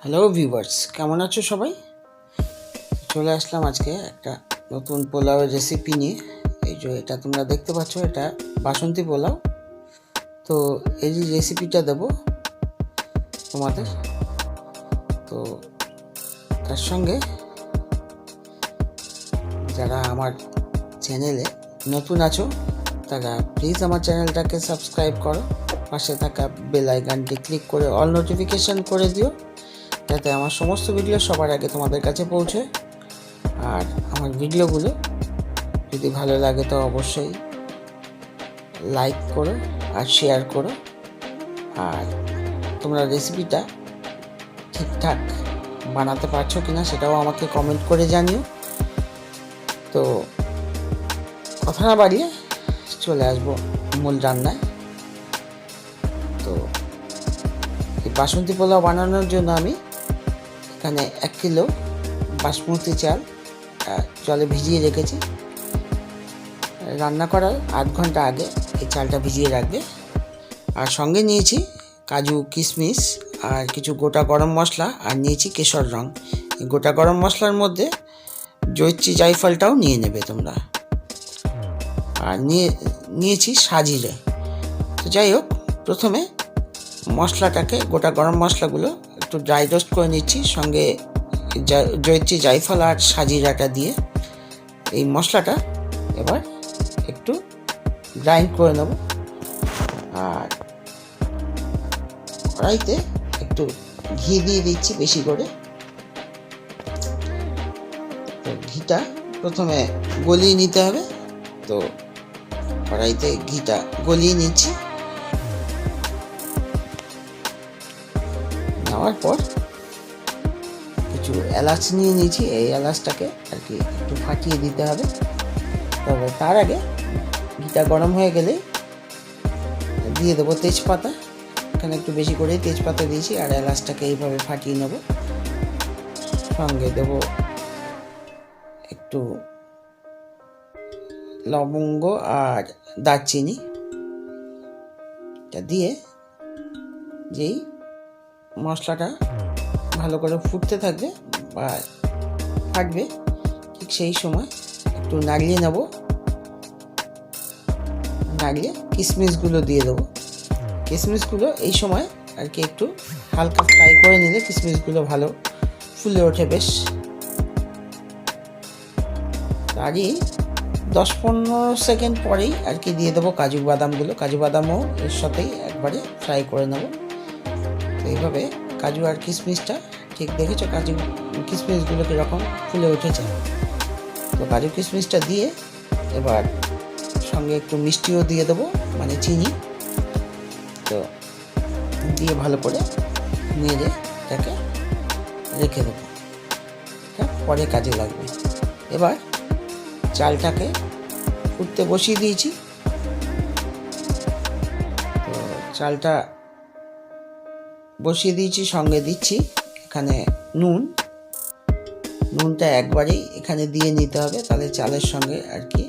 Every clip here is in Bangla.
হ্যালো ভিউয়ার্স, কেমন আছো সবাই? চলে আসলাম আজকে একটা নতুন পোলাওয়ের রেসিপি নিয়ে। এই যে এটা তোমরা দেখতে পাচ্ছ, এটা বাসন্তী পোলাও। তো এই যে রেসিপিটা দেবো তোমাদের, তো তার সঙ্গে যারা আমার চ্যানেলে নতুন আছো তারা প্লিজ আমার চ্যানেলটাকে সাবস্ক্রাইব করো, পাশে থাকা বেল আইকনটি ক্লিক করে অল নোটিফিকেশান করে দিও, যাতে আমার সমস্ত ভিডিও সবার আগে তোমাদের কাছে পৌঁছে। আর আমার ভিডিওগুলো যদি ভালো লাগে তো অবশ্যই লাইক করো আর শেয়ার করো। আর তোমরা রেসিপিটা ঠিকঠাক বানাতে পারছো কিনা সেটাও আমাকে কমেন্ট করে জানিও। তো কথা না বাড়িয়ে চলে আসবো মূল রান্নায়। তো এই বাসন্তী পোলাও বানানোর জন্য আমি এখানে 1 কিলো বাসমতি চাল জলে ভিজিয়ে রেখেছি। রান্না করার 8 ঘন্টা আগে এই চালটা ভিজিয়ে রাখবে। আর সঙ্গে নিয়েছি কাজু, কিশমিশ আর কিছু গোটা গরম মশলা, আর নিয়েছি কেশর রং। এই গোটা গরম মশলার মধ্যে জয়িত্রী জায়ফলটাও নিয়ে নেবে তোমরা। আর নিয়েছি সাজিরে। তো যাই হোক, প্রথমে মশলাটাকে, গোটা গরম মশলাগুলো একটু ড্রাই রোস্ট করে নিচ্ছি, সঙ্গে জয়িত্রী জায়ফল আর সাজিরাটা দিয়ে এই মশলাটা এবার একটু গ্রাইন্ড করে নেব। আর কড়াইতে একটু ঘি দিয়ে দিচ্ছি বেশি করে। তো ঘিটা প্রথমে গলিয়ে নিতে হবে, তো কড়াইতে ঘিটা গলিয়ে নিচ্ছি। নেওয়ার পর কিছু এলাচ নিয়ে নিয়েছি, এই এলাচটাকে আর কি একটু ফাটিয়ে দিতে হবে। তবে তার আগে ঘিটা গরম হয়ে গেলে দিয়ে দেবো তেজপাতা। এখানে একটু বেশি করে তেজপাতা দিয়েছি, আর এলাচটাকে এইভাবে ফাটিয়ে নেব। সঙ্গে দেবো একটু লবঙ্গ আর দারচিনি। এটা দিয়ে যেই মশলাটা ভালো করে ফুটতে থাকবে বা ফাটবে, ঠিক সেই সময় একটু নাড়িয়ে নেব। নাড়িয়ে কিশমিশগুলো দিয়ে দেবো। কিশমিশগুলো এই সময় আর কি একটু হালকা ফ্রাই করে নিলে কিশমিশগুলো ভালো ফুলে ওঠে বেশ। তারই 10-15 সেকেন্ড পরেই আর কি দিয়ে দেবো কাজু বাদামগুলো। কাজু বাদামও এর সাথেই একবারে ফ্রাই করে নেব। তো এইভাবে কাজু আর কিশমিশটা, ঠিক দেখেছো কাজু কিশমিশগুলো কীরকম ফুলে উঠেছে। তো কাজু কিশমিশটা দিয়ে এবার সঙ্গে একটু মিষ্টিও দিয়ে দেবো, মানে চিনি। তো দিয়ে ভালো করে নেড়ে এটাকে রেখে দেবো, পরে কাজে লাগবে। এবার চালটাকে ফুটতে বসিয়ে দিয়েছি। তো চালটা বসিয়ে দিয়েছি, সঙ্গে দিচ্ছি এখানে নুনটা একবারেই এখানে দিয়ে নিতে হবে, তাহলে চালের সঙ্গে আর কি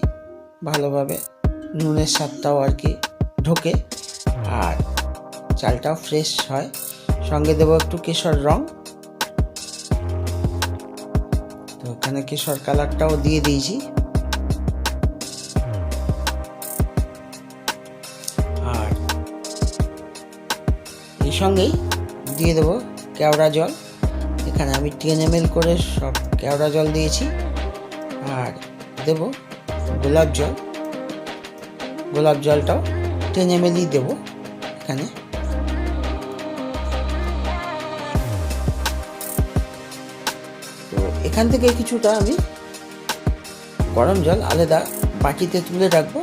ভালোভাবে নুনের স্বাদটাও আর কি ঢোকে আর চালটাও ফ্রেশ হয়। সঙ্গে দেবো একটু কেশর রং। তো এখানে কেশর কালারটাও দিয়ে দিয়েছি। আর এই সঙ্গেই দিয়ে দেবো কেওড়া জল। এখানে আমি 10 ml করে সব কেওড়া জল দিয়েছি। আর দেব গোলাপ জল। গোলাপ জলটাও 10 ml দেবো এখানে। তো এখান থেকে কিছুটা আমি গরম জল আলাদা বাটিতে তুলে রাখবো।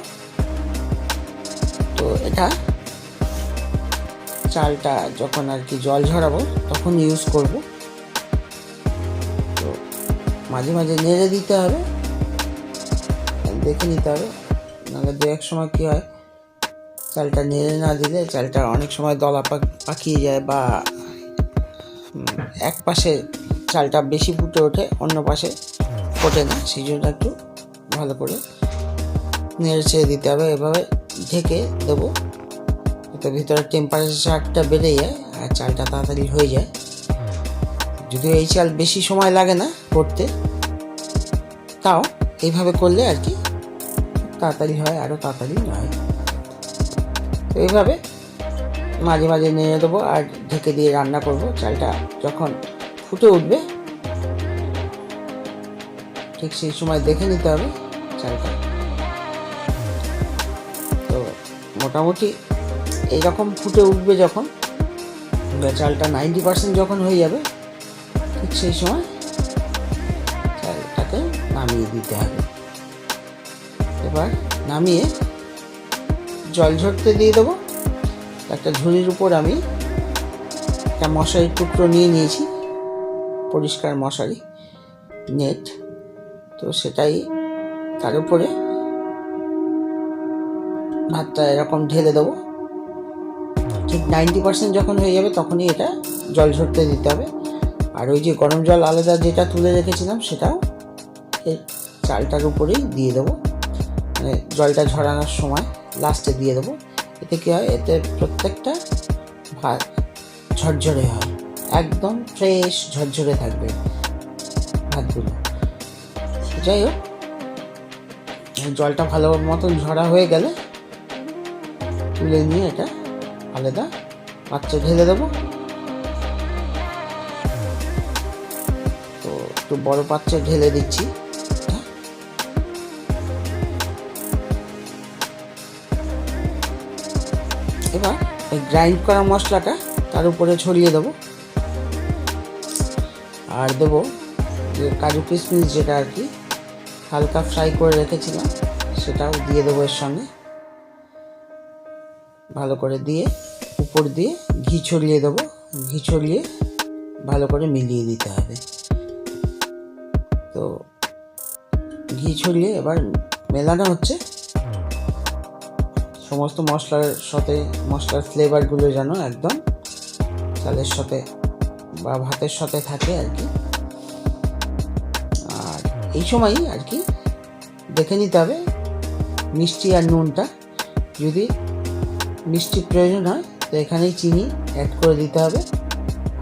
তো এটা চালটা যখন আর কি জল ঝরাবো তখন ইউজ করব। তো মাঝে মাঝে নেড়ে দিতে হবে, দেখে নিতে হবে, নাহলে দু এক সময় কী হয়, চালটা নেড়ে না দিলে চালটা অনেক সময় দলা পাকিয়ে যায়, বা এক পাশে চালটা বেশি ফুটে ওঠে, অন্য পাশে ফোটে না। সেই জন্য একটু ভালো করে নেড়ে ছেড়ে দিতে হবে। এভাবে ঢেকে দেবো, তো ভিতরে টেম্পারেচারটা বেড়ে যায় আর চালটা তাড়াতাড়ি হয়ে যায়। যদিও এই চাল বেশি সময় লাগে না করতে, তাও এইভাবে করলে আর কি তাড়াতাড়ি হয়, আরও তাড়াতাড়ি হয়। তো এইভাবে মাঝে মাঝে নেড়ে দেবো আর ঢেকে দিয়ে রান্না করব। চালটা যখন ফুটে উঠবে ঠিক সেই সময় দেখে নিতে হবে চালটা। তো মোটামুটি এইরকম ফুটে উঠবে যখন, চালটা 90% যখন হয়ে যাবে, ঠিক সেই সময় চালটাকে নামিয়ে দিতে হবে। এবার নামিয়ে জল ঝরতে দিয়ে দেবো। একটা ঝুড়ির উপর আমি একটা মশারির টুকরো নিয়ে নিয়েছি, পরিষ্কার মশারি নেট। তো সেটাই তার উপরে ভাতটা এরকম ঢেলে দেবো। ঠিক 90% যখন হয়ে যাবে তখনই এটা জল ঝরতে দিতে হবে। আর ওই যে গরম জল আলাদা যেটা তুলে রেখেছিলাম সেটাও এই চালটার উপরেই দিয়ে দেবো, মানে জলটা ঝরানোর সময় লাস্টে দিয়ে দেবো। এতে কী হয়, এতে প্রত্যেকটা ভাত ঝরঝরে হয়, একদম ফ্রেশ ঝরঝরে থাকবে ভাতগুলো। যাই হোক, জলটা ভালো মতন ঝরা হয়ে গেলে তুলে নিয়ে এটা আলাদা পাত্রে ঢেলে দেবো। তো একটু বড় পাত্রে ঢেলে দিচ্ছি। এবার ওই গ্রাইন্ড করা মশলাটা তার উপরে ছড়িয়ে দেবো, আর দেবো যে কাজু কিশমিশ যেটা আর কি হালকা ফ্রাই করে রেখেছিলাম সেটাও দিয়ে দেবো এর সঙ্গে। ভালো করে দিয়ে উপর দিয়ে ঘি ছড়িয়ে দেবো, ঘি ছড়িয়ে ভালো করে মিলিয়ে দিতে হবে। তো ঘি ছড়িয়ে এবার মেলানো হচ্ছে সমস্ত মশলার সাথে, মশলার ফ্লেভারগুলো যেন একদম চালের সাথে বা ভাতের সাথে থাকে আর কি। আর এই সময়ই আর কি দেখে নিতে হবে মিষ্টি আর নুনটা। যদি মিষ্টির প্রয়োজন হয় তো এখানেই চিনি অ্যাড করে দিতে হবে,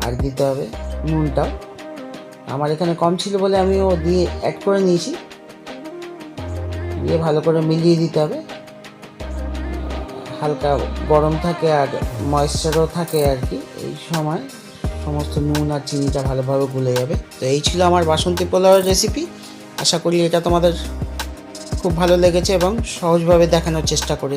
আর দিতে হবে নুনটাও। আমার এখানে কম ছিল বলে আমিও দিয়ে অ্যাড করে নিয়েছি। দিয়ে ভালো করে মিলিয়ে দিতে হবে। হালকা গরম থাকে আর ময়েশ্চারও থাকে আর কি, এই সময় সমস্ত নুন আর চিনিটা ভালোভাবে গুলে যাবে। তো এই ছিল আমার বাসন্তী পোলাওয়ের রেসিপি। আশা করি এটা তোমাদের খুব ভালো লেগেছে এবং সহজভাবে দেখানোর চেষ্টা করে